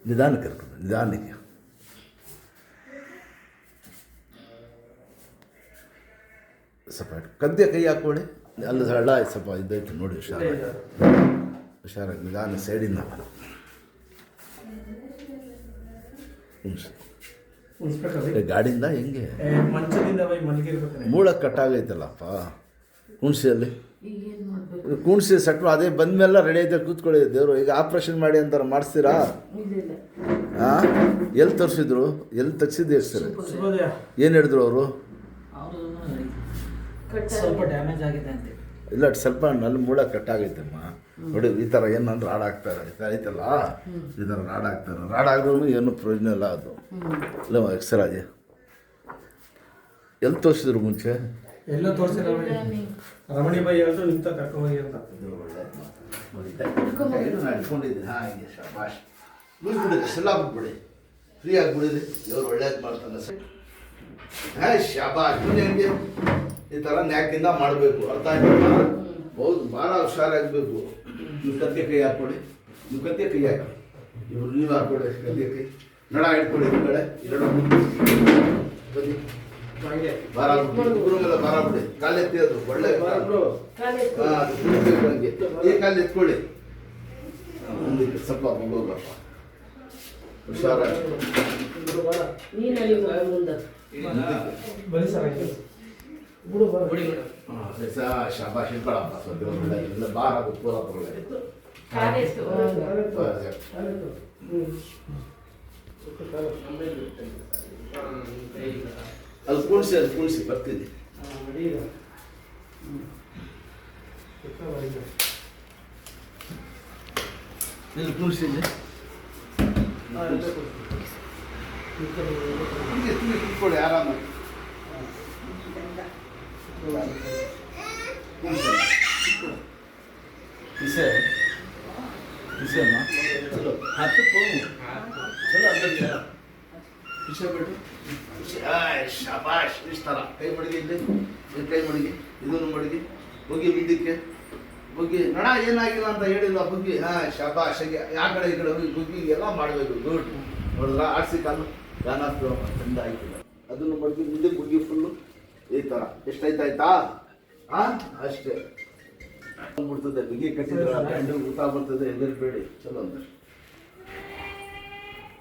ನಿಧಾನಕ್ಕೆ ಕರ್ಕೊಂಡು ನಿಧಾನಕ್ಕೆ. ಸ್ವಲ್ಪ ಕದ್ದೆ ಕೈ ಹಾಕೊಳ್ಳಿ. ಅಲ್ಲಿ ಹಳ್ಳ ಸ್ವಲ್ಪ ಇದ್ದೈತೆ ನೋಡಿ, ಹುಷಾರಾಗಿ ನಿಧಾನ ಸೈಡಿಂದ. ಗಾಡಿಯಿಂದ ಹೆಂಗೆ ಮೂಳ ಕಟ್ಟಾಗೈತಲ್ಲಪ್ಪ ಕುಣ್ಸಿಯಲ್ಲಿ. ಕುಣ್ಸಿ ಸಟ್ಲು ಅದೇ ಬಂದಮೇಲೆ ರೆಡಿ ಐತೆ ಕೂತ್ಕೊಳ್ಳಿ. ದೇವರು ಈಗ ಆಪ್ರೇಷನ್ ಮಾಡಿ ಅಂತಾರೆ, ಮಾಡಿಸ್ತೀರಾ? ಹಾಂ, ಎಲ್ಲಿ ತೋರಿಸಿದ್ರು? ಎಲ್ಲಿ ತೆಗ್ಸಿದ್ದು ಹೇಳ್ತಾರೆ? ಏನು ಹೇಳಿದ್ರು ಅವರು? ಸ್ವಲ್ಪ ಡ್ಯಾಮೇಜ್ ಆಗಿದೆ ಅಂತ. ಇಲ್ಲ, ಸ್ವಲ್ಪ ನಲ್ಲಿ ಮೂಳ ಕಟ್ಟಾಗೈತಮ್ಮ. ನೋಡಿ ಈ ಥರ ಏನಂದ್ರೆ ರಾಡ್ ಹಾಕ್ತಾರೆ, ಐತಲ್ಲ ಈ ಥರ ರಾಡ್ ಹಾಕ್ತಾರೆ. ರಾಡ್ ಆಗಿದ್ರು ಏನು ಪ್ರಯೋಜನ ಇಲ್ಲ. ಅದು ಇಲ್ಲ ಎಕ್ಸ್ರಾ ಎಲ್ಲಿ ತೋರಿಸಿದ್ರು ಮುಂಚೆ? ಎಲ್ಲ ತೋರಿಸಿ ರಮಣಿ ಬಾಯಿ ಹೇಳಿದ್ರು ನಿಂತ ಕರ್ಕೊಂಡೋಗಿ ಅಂತ. ಇಟ್ಕೊಂಡಿದ್ದೀನಿ. ಹಾಂ, ಹಿಂಗೆ ಶಾಬಾಷ್. ಬಿಡಿ, ಸೆಲ್ಲ ಬಿಟ್ಬಿಡಿ, ಫ್ರೀ ಆಗಿಬಿಡಿರಿ. ಇವ್ರು ಒಳ್ಳೇದು ಮಾಡ್ತಾನೆ ಸರ್. ಹಾಂ, ಶಾಬಾಷ್. ಹಂಗೆ ಈ ಥರ ನ್ಯಾಕಿಂದ ಮಾಡಬೇಕು. ಅರ್ಥ ಆಯ್ತಲ್ಲ? ಹೌದು, ಭಾಳ ಹುಷಾರಾಗಬೇಕು. ನೀವು ಕತ್ತೆ ಕೈ ಹಾಕ್ಕೊಡಿ, ನೀವು ಕತ್ತೆ ಕೈ ಹಾಕಿ, ಇವ್ರು ನೀವು ಹಾಕ್ಕೊಡಿ ಕತ್ತೆ ಕೈ. ನಡ ಇಟ್ಕೊಳ್ಳಿ ಈ ಕಡೆ, ಎರಡು ಬನ್ನಿ. ಭಾರ ಗುರು ಮೇಲೆ ಭಾರ ಬಿಡಿ. ಕಾಲು ಎತ್ತಿ, ಅದು ಒಳ್ಳೆ ನನಗೆ ಈ ಕಾಲು ಎತ್ಕೊಳ್ಳಿ. ಮುಂದಕ್ಕೆ ಸ್ವಲ್ಪ ಹೋಗಪ್ಪ, ಹುಷಾರಾಗಿ. ಶಾಬಾಷ್ ಇಟ್ಕೊಳಪ್ಪ. ಸ್ವಲ್ಪ ಒಳ್ಳೆ ಭಾರ ಅದು ಪೂರ ಒಳ್ಳೆ. ಅಲ್ಲಿ ಕೂಡಿಸಿ, ಅದು ಕೂಡಿಸಿ ಬರ್ತೀನಿ. ಇಲ್ಲಿ ಕೂಡಿಸಿ, ಕೂತ್ಕೊಳ್ಳಿ ಆರಾಮಾಗಿ. इसे अम्मा चलो हाथ तो चलो अंदर जा पीछे बैठो. शाबाश. इस तरह कई मड़गी ಇಲ್ಲಿ ಕೈ ಮಡಗಿ, ಇದನ್ನು ಮಡಗಿ, ಬುಗ್ಗಿ ಮುಂದಕ್ಕೆ ಬುಗ್ಗಿ. ನಡ ಏನಾಗಿಲ್ಲ ಅಂತ ಹೇಳಿಲ್ಲ, ಬುಗ್ಗಿ. ಹಾಂ, ಶಾಬಾಷ್. ಆ ಕಡೆ ಈ ಕಡೆ ಹೋಗಿ ಬುಗ್ಗಿ ಎಲ್ಲ ಮಾಡಬೇಕು. ಗುಡ್. ನೋಡಿದ್ರ ಆಡಿಸಿ ಕಾಲು ಗಾನ ಚಂದ ಆಯ್ತಿಲ್ಲ. ಅದನ್ನು ಮಡಗಿ ಮುಂದೆ ಬುಗ್ಗಿ ಫುಲ್ಲು ಈ ಥರ. ಎಷ್ಟಾಯ್ತಾಯ್ತಾ? ಹಾಂ, ಅಷ್ಟೇ ಬಿಡ್ತದೆ. ಬಿಗಿ ಕಟ್ಟಿದ್ರೆ ಊಟ ಬರ್ತದೆ. ಹೆದರ್ಬೇಡಿ. ಚಲೋ ಅಂದ್ರೆ